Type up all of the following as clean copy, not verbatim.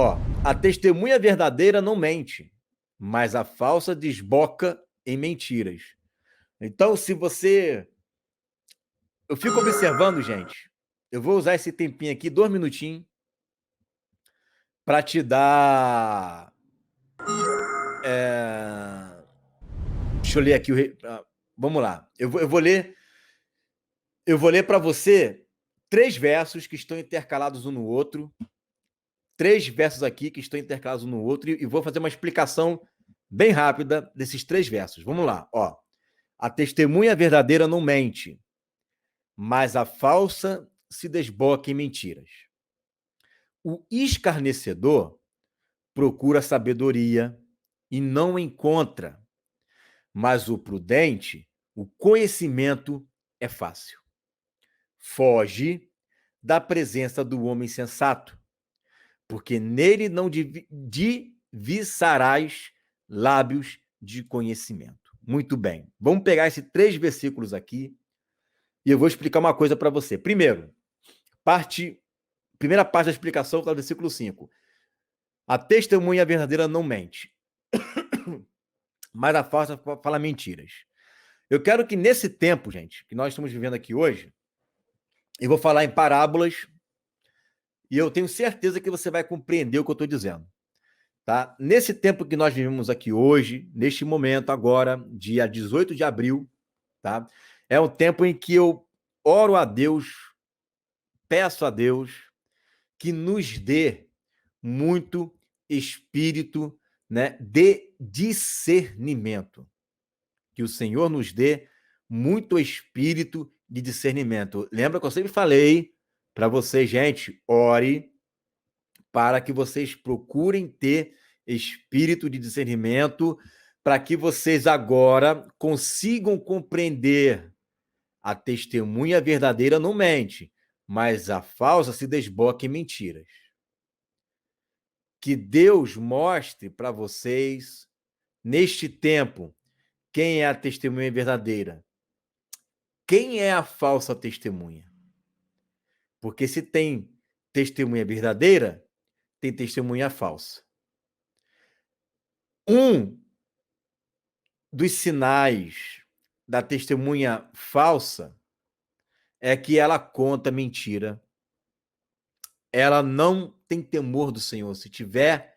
Ó, a testemunha verdadeira não mente, mas a falsa desboca em mentiras. Então, se você... Eu fico observando, gente. Eu vou usar esse tempinho aqui, 2 minutinhos, para te dar... Deixa eu ler aqui. Vamos lá. Eu vou ler para você 3 versos que estão intercalados um no outro. 3 versos aqui que estão intercalados um no outro. E vou fazer uma explicação bem rápida desses 3 versos. Vamos lá. Ó. A testemunha verdadeira não mente, mas a falsa se desboca em mentiras. O escarnecedor procura sabedoria e não encontra, mas o prudente, o conhecimento é fácil. Foge da presença do homem sensato, porque nele não divisarás lábios de conhecimento. Muito bem. Vamos pegar esses 3 versículos aqui e eu vou explicar uma coisa para você. Primeira parte da explicação está no versículo 5. A testemunha verdadeira não mente, mas a falsa fala mentiras. Eu quero que nesse tempo, gente, que nós estamos vivendo aqui hoje, eu vou falar em parábolas e eu tenho certeza que você vai compreender o que eu estou dizendo. Tá? Nesse tempo que nós vivemos aqui hoje, neste momento agora, dia 18 de abril, tá? É um tempo em que eu oro a Deus, peço a Deus que nos dê muito espírito, né, de discernimento. Que o Senhor nos dê muito espírito de discernimento. Lembra que eu sempre falei para vocês, gente, ore para que vocês procurem ter espírito de discernimento, para que vocês agora consigam compreender a testemunha verdadeira não mente, mas a falsa se desboca em mentiras. Que Deus mostre para vocês, neste tempo, quem é a testemunha verdadeira, quem é a falsa testemunha. Porque se tem testemunha verdadeira, tem testemunha falsa. Um dos sinais da testemunha falsa é que ela conta mentira. Ela não tem temor do Senhor. Se tiver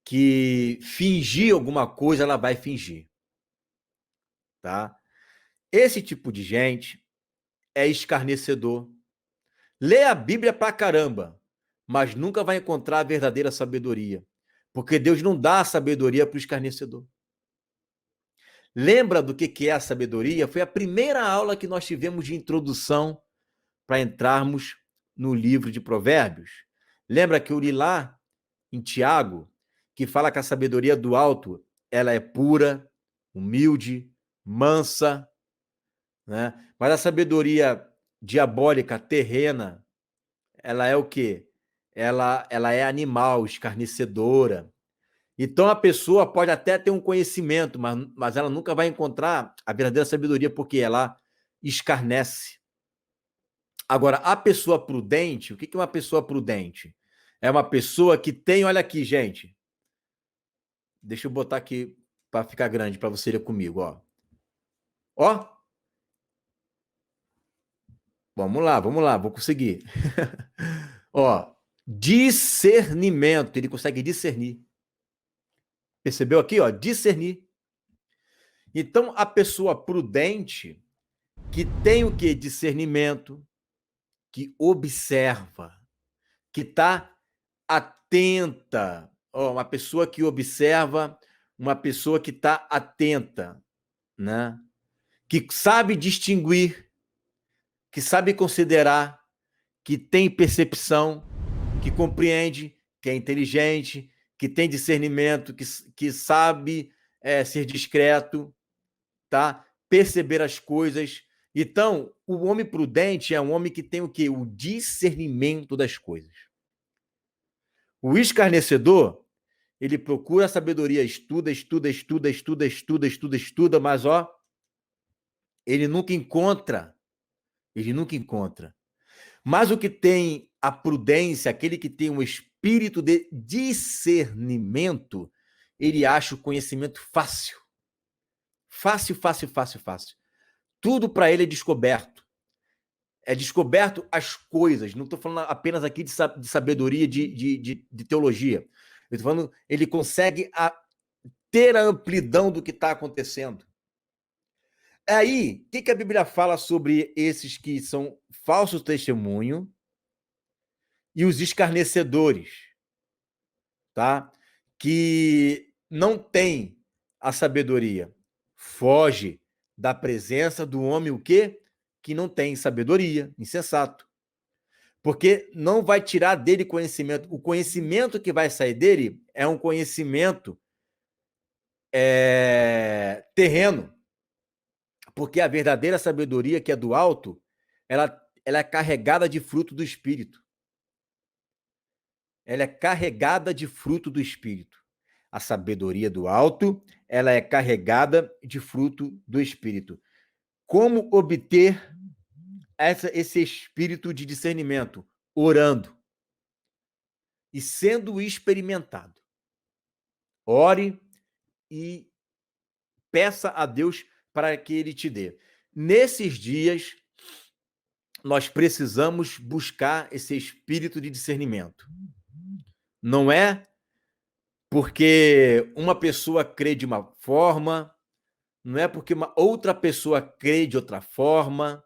que fingir alguma coisa, ela vai fingir. Tá? Esse tipo de gente é escarnecedor. Lê a Bíblia pra caramba, mas nunca vai encontrar a verdadeira sabedoria. Porque Deus não dá a sabedoria para o escarnecedor. Lembra do que é a sabedoria? Foi a primeira aula que nós tivemos de introdução para entrarmos no livro de Provérbios. Lembra que eu li lá em Tiago, que fala que a sabedoria do alto, ela é pura, humilde, mansa, né? Mas a sabedoria diabólica, terrena, ela é o quê? Ela é animal, escarnecedora. Então a pessoa pode até ter um conhecimento, mas ela nunca vai encontrar a verdadeira sabedoria, porque ela escarnece. Agora, a pessoa prudente, o que é uma pessoa prudente? É uma pessoa que tem, olha aqui, gente. Deixa eu botar aqui para ficar grande, para você ler comigo, ó. Ó. Vamos lá, vou conseguir. Ó, discernimento, ele consegue discernir. Percebeu aqui, ó? Discernir. Então, a pessoa prudente, que tem o quê? Discernimento, que observa, que está atenta. Ó, uma pessoa que observa, uma pessoa que está atenta, né? Que sabe distinguir, que sabe considerar, que tem percepção, que compreende, que é inteligente, que tem discernimento, que sabe ser discreto, tá? Perceber as coisas. Então, o homem prudente é um homem que tem o quê? O discernimento das coisas. O escarnecedor, ele procura a sabedoria, estuda, mas ó, ele nunca encontra. Ele nunca encontra. Mas o que tem a prudência, aquele que tem espírito de discernimento, ele acha o conhecimento fácil. Fácil, fácil, fácil, fácil. Tudo para ele é descoberto. É descoberto as coisas. Não estou falando apenas aqui de sabedoria, de teologia. Eu estou falando, ele consegue ter a amplidão do que está acontecendo. Aí, o que a Bíblia fala sobre esses que são falsos testemunhos e os escarnecedores, tá? Que não têm a sabedoria. Foge da presença do homem o quê? Que não tem sabedoria, insensato. Porque não vai tirar dele conhecimento. O conhecimento que vai sair dele é um conhecimento terreno. Porque a verdadeira sabedoria, que é do alto, ela é carregada de fruto do Espírito. Ela é carregada de fruto do Espírito. A sabedoria do alto, ela é carregada de fruto do Espírito. Como obter esse espírito de discernimento? Orando e sendo experimentado. Ore e peça a Deus para que ele te dê. Nesses dias, nós precisamos buscar esse espírito de discernimento. Não é porque uma pessoa crê de uma forma, não é porque uma outra pessoa crê de outra forma,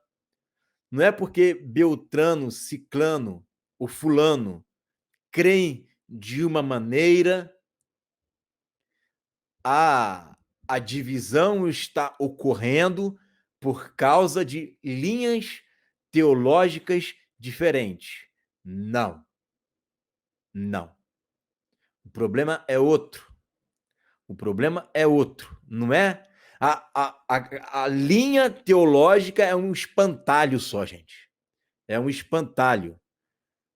não é porque Beltrano, Ciclano ou Fulano creem de uma maneira, a divisão está ocorrendo por causa de linhas teológicas diferentes. Não. Não. O problema é outro. O problema é outro. Não é? A linha teológica é um espantalho só, gente. É um espantalho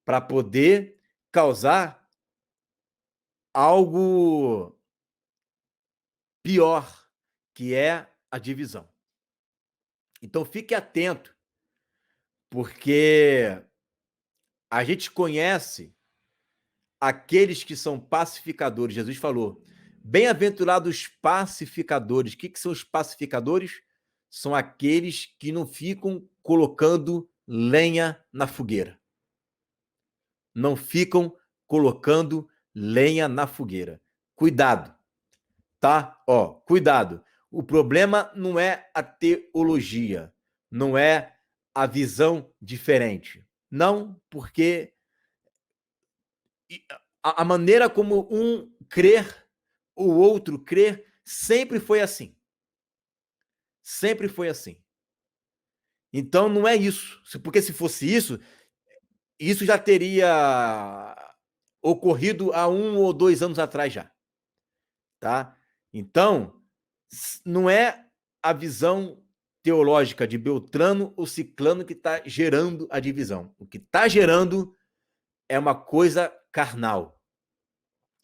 para poder causar algo pior, que é a divisão. Então, fique atento, porque a gente conhece aqueles que são pacificadores. Jesus falou, bem-aventurados pacificadores. O que são os pacificadores? São aqueles que não ficam colocando lenha na fogueira. Não ficam colocando lenha na fogueira. Cuidado, tá? Cuidado. O problema não é a teologia, não é a visão diferente. Não, porque a maneira como um crer, o outro crer, sempre foi assim. Sempre foi assim. Então, não é isso. Porque se fosse isso, isso já teria ocorrido há 1 ou 2 anos atrás já. Tá? Então, não é a visão teológica de Beltrano ou Ciclano que está gerando a divisão. O que está gerando é uma coisa carnal.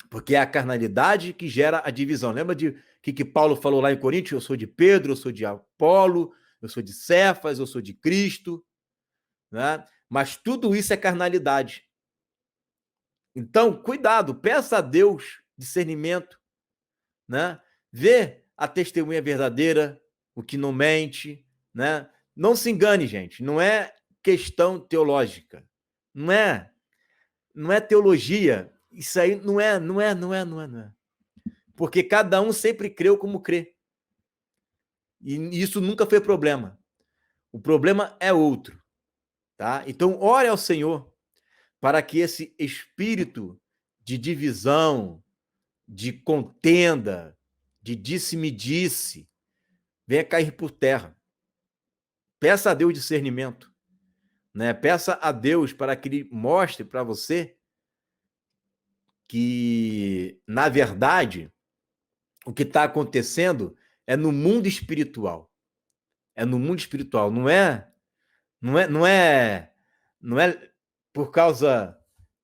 Porque é a carnalidade que gera a divisão. Lembra de que Paulo falou lá em Coríntios? Eu sou de Pedro, eu sou de Apolo, eu sou de Cefas, eu sou de Cristo. Né? Mas tudo isso é carnalidade. Então, cuidado, peça a Deus discernimento, né? Vê a testemunha verdadeira, o que não mente, né? Não se engane, gente, não é questão teológica. Não é teologia. Isso aí não é. Porque cada um sempre creu como crê. E isso nunca foi problema. O problema é outro, tá? Então, ore ao Senhor para que esse espírito de divisão, de contenda, de disse-me-disse, venha cair por terra. Peça a Deus discernimento, né? Peça a Deus para que Ele mostre para você que, na verdade, o que está acontecendo é no mundo espiritual. É no mundo espiritual, não é por causa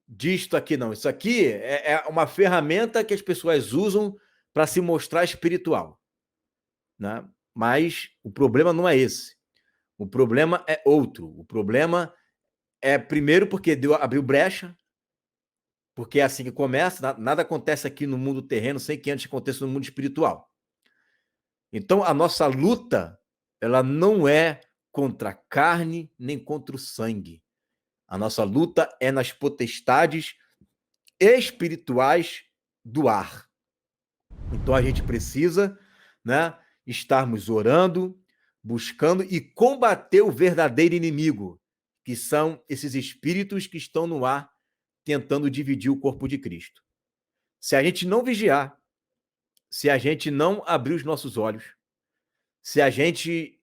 disto aqui, não. Isso aqui é uma ferramenta que as pessoas usam para se mostrar espiritual, né? Mas o problema não é esse. O problema é outro. O problema é, primeiro, porque Deus abriu brecha, porque é assim que começa, nada acontece aqui no mundo terreno sem que antes aconteça no mundo espiritual. Então, a nossa luta, ela não é contra a carne nem contra o sangue. A nossa luta é nas potestades espirituais do ar. Então, a gente precisa, né, estarmos orando, buscando e combater o verdadeiro inimigo, que são esses espíritos que estão no ar tentando dividir o corpo de Cristo. Se a gente não vigiar, se a gente não abrir os nossos olhos, se a gente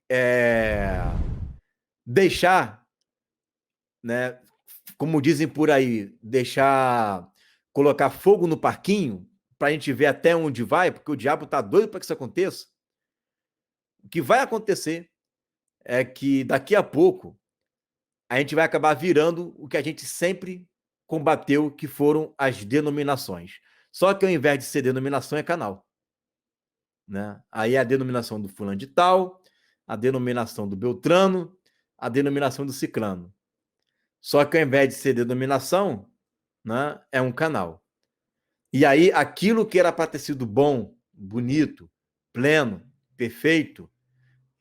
deixar, né, como dizem por aí, colocar fogo no parquinho para a gente ver até onde vai, porque o diabo está doido para que isso aconteça. O que vai acontecer é que daqui a pouco a gente vai acabar virando o que a gente sempre combateu, que foram as denominações. Só que ao invés de ser denominação, é canal. Né? Aí é a denominação do fulano de tal, a denominação do Beltrano, a denominação do Ciclano. Só que ao invés de ser denominação, né, é um canal. E aí aquilo que era para ter sido bom, bonito, pleno, perfeito,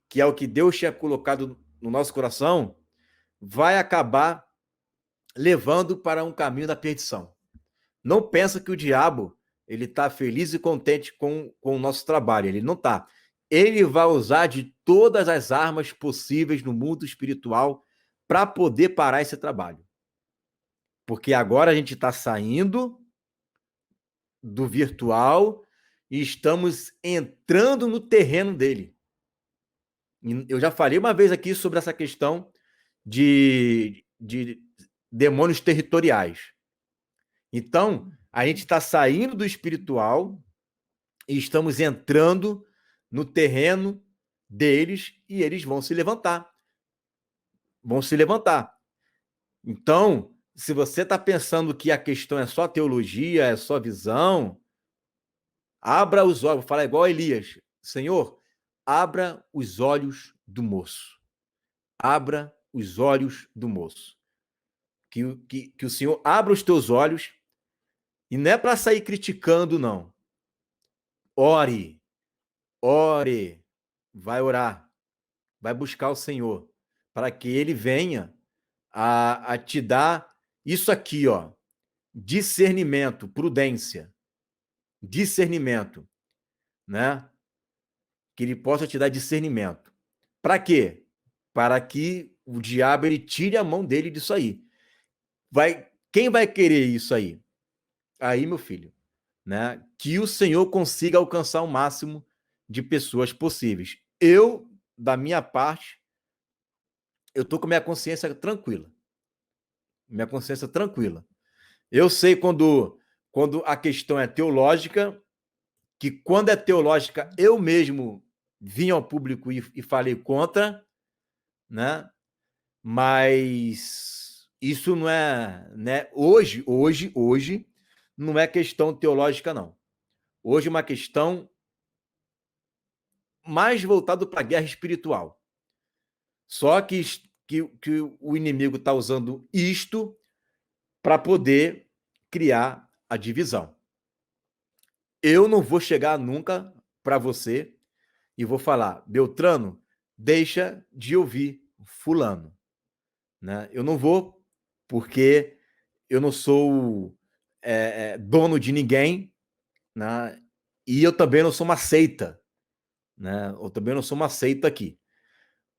que é o que Deus tinha colocado no nosso coração, vai acabar levando para um caminho da perdição. Não pensa que o diabo ele está feliz e contente com o nosso trabalho. Ele não está. Ele vai usar de todas as armas possíveis no mundo espiritual para poder parar esse trabalho. Porque agora a gente está saindo do virtual e estamos entrando no terreno dele. Eu já falei uma vez aqui sobre essa questão de demônios territoriais. Então, a gente está saindo do espiritual e estamos entrando no terreno deles e eles vão se levantar. Vão se levantar. Então, se você está pensando que a questão é só teologia, é só visão, abra os olhos, fala igual a Elias. Senhor, abra os olhos do moço. Abra os olhos do moço. Que o Senhor abra os teus olhos e não é para sair criticando, não. Ore, ore, vai orar, vai buscar o Senhor, para que Ele venha a te dar isso aqui, ó, discernimento, prudência, discernimento, né? Que Ele possa te dar discernimento. Para quê? Para que o diabo ele tire a mão dele disso aí. Quem vai querer isso aí? Aí, meu filho, né? Que o Senhor consiga alcançar o máximo de pessoas possíveis. Eu, da minha parte, eu tô com minha consciência tranquila. Minha consciência tranquila. Eu sei quando a questão é teológica, que quando é teológica, eu mesmo vim ao público e falei contra, né? Mas isso não é, né? Hoje, não é questão teológica, não. Hoje é uma questão mais voltada para a guerra espiritual. Só que o inimigo está usando isto para poder criar a divisão. Eu não vou chegar nunca para você e vou falar, Beltrano, deixa de ouvir fulano. Né? Eu não vou, porque eu não sou dono de ninguém, né? E eu também não sou uma seita. Né? Eu também não sou uma seita aqui.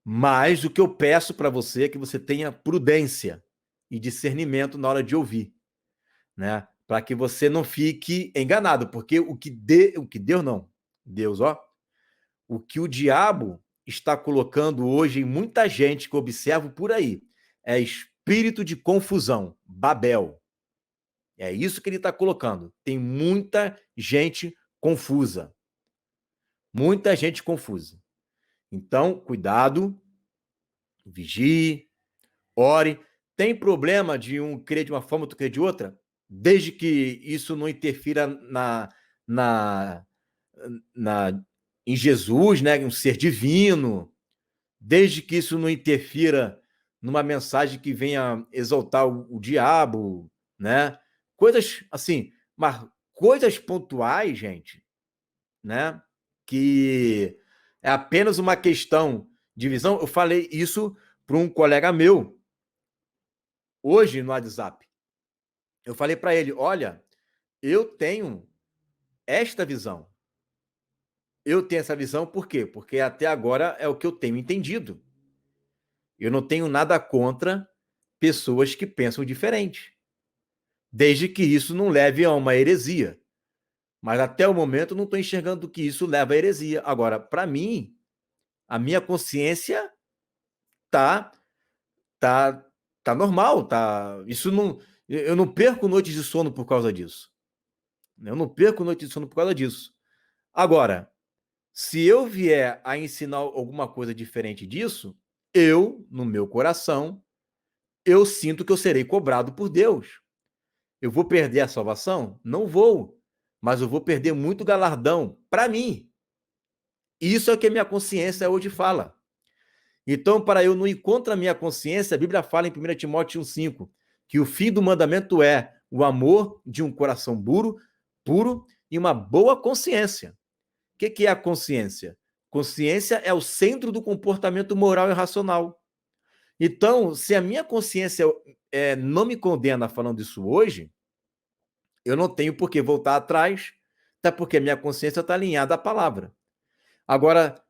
Mas o que eu peço para você é que você tenha prudência e discernimento na hora de ouvir, né? Para que você não fique enganado, porque o que Deus não, Deus, ó, o que o diabo está colocando hoje em muita gente que eu observo por aí é espírito de confusão, Babel. É isso que ele está colocando. Tem muita gente confusa. Muita gente confusa. Então, cuidado, vigie, ore. Tem problema de um crer de uma forma, outro crer de outra? Desde que isso não interfira na, em Jesus, né? Um ser divino. Desde que isso não interfira numa mensagem que venha exaltar o diabo, né? Coisas assim, mas coisas pontuais, gente, né? Que é apenas uma questão de visão. Eu falei isso para um colega meu hoje no WhatsApp. Eu falei para ele: olha, eu tenho esta visão. Eu tenho essa visão por quê? Porque até agora é o que eu tenho entendido. Eu não tenho nada contra pessoas que pensam diferente, desde que isso não leve a uma heresia. Mas até o momento eu não estou enxergando que isso leva à heresia. Agora, para mim, a minha consciência tá tá tá normal, tá. Isso não, eu não perco noites de sono por causa disso. Eu não perco noites de sono por causa disso. Agora, se eu vier a ensinar alguma coisa diferente disso, eu, no meu coração, eu sinto que eu serei cobrado por Deus. Eu vou perder a salvação? Não vou, mas eu vou perder muito galardão para mim. Isso é o que a minha consciência hoje fala. Então, para eu não ir contra a minha consciência, a Bíblia fala em 1 Timóteo 1,5 que o fim do mandamento é o amor de um coração puro e uma boa consciência. O que é a consciência? Consciência é o centro do comportamento moral e racional. Então, se a minha consciência não me condena falando isso hoje, eu não tenho por que voltar atrás, até porque a minha consciência está alinhada à palavra. Agora,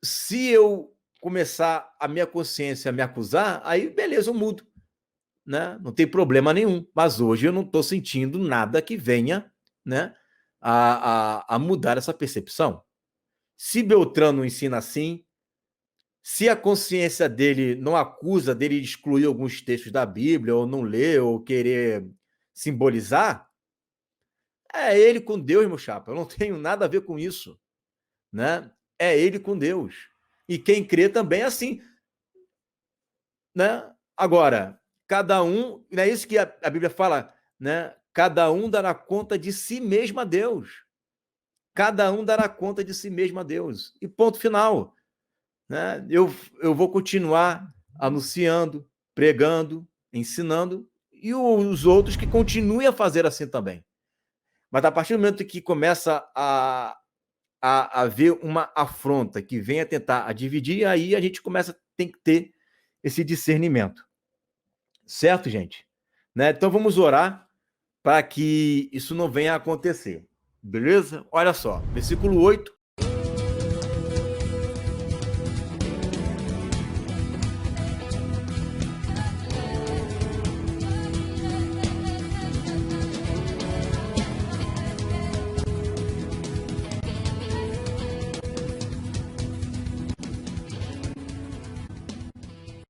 se eu começar a minha consciência a me acusar, aí beleza, eu mudo, né? Não tem problema nenhum. Mas hoje eu não estou sentindo nada que venha, né, a mudar essa percepção. Se Beltrano ensina assim, se a consciência dele não acusa dele de excluir alguns textos da Bíblia, ou não ler, ou querer simbolizar, é ele com Deus, meu chapa. Eu não tenho nada a ver com isso, né? É ele com Deus. E quem crê também é assim, né? Agora, cada um, não é isso que a Bíblia fala, né? Cada um dará conta de si mesmo a Deus. Cada um dará conta de si mesmo a Deus. E ponto final, né? Eu vou continuar anunciando, pregando, ensinando, e os outros que continuem a fazer assim também. Mas a partir do momento que começa a haver uma afronta que venha tentar a dividir, aí a gente tem que ter esse discernimento. Certo, gente? Né? Então vamos orar para que isso não venha a acontecer. Beleza? Olha só, versículo 8